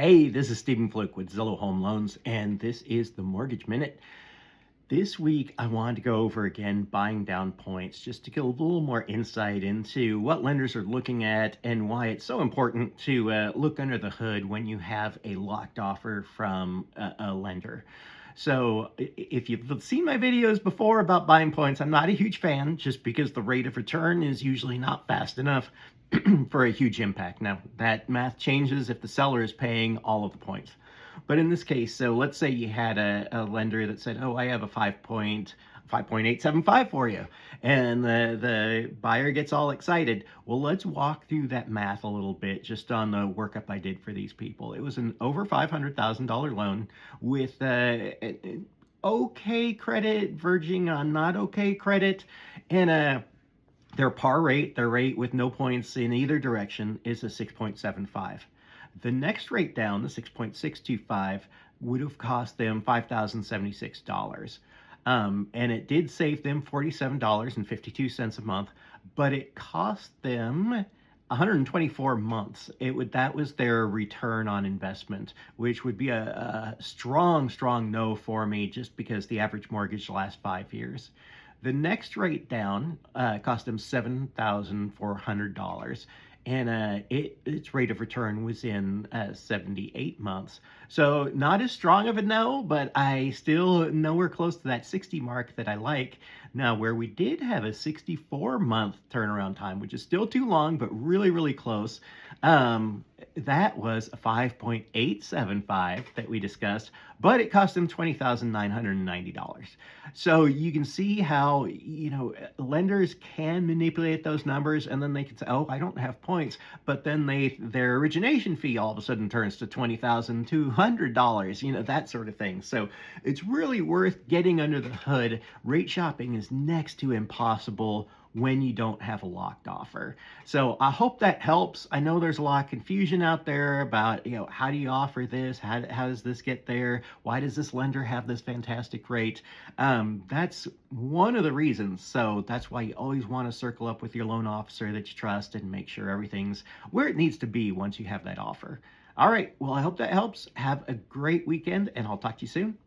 Hey, this is Stephen Fluke with Zillow Home Loans, and this is the Mortgage Minute. This week, I wanted to go over again buying down points just to get a little more insight into what lenders are looking at and why it's so important to look under the hood when you have a locked offer from a lender. So if you've seen my videos before about buying points, I'm not a huge fan just because the rate of return is usually not fast enough for a huge impact. Now, that math changes if the seller is paying all of the points. But in this case, so let's say you had a lender that said, oh, I have a 5.875 for you. And the buyer gets all excited. Well, let's walk through that math a little bit just on the workup I did for these people. It was an over $500,000 loan with okay credit, verging on not okay credit, and their par rate, their rate with no points in either direction, is a 6.75. The next rate down, the 6.625, would have cost them $5,076. And it did save them $47.52 a month, but it cost them 124 months. That was their return on investment, which would be a strong no for me, just because the average mortgage lasts 5 years. The next rate down cost them $7,400, and its rate of return was in 78 months. So not as strong of a no, but I still nowhere close to that 60 mark that I like. Now, where we did have a 64-month turnaround time, which is still too long, but really close, that was a 5.875 that we discussed, but it cost them $20,990. So you can see how, lenders can manipulate those numbers, and then they can say, oh, I don't have points, but then their origination fee all of a sudden turns to $20,200, that sort of thing. So it's really worth getting under the hood. Rate shopping is next to impossible when you don't have a locked offer. So I hope that helps. I know there's a lot of confusion out there about, how do you offer this? How does this get there? Why does this lender have this fantastic rate? That's one of the reasons. So that's why you always want to circle up with your loan officer that you trust and make sure everything's where it needs to be once you have that offer. All right. Well, I hope that helps. Have a great weekend, and I'll talk to you soon.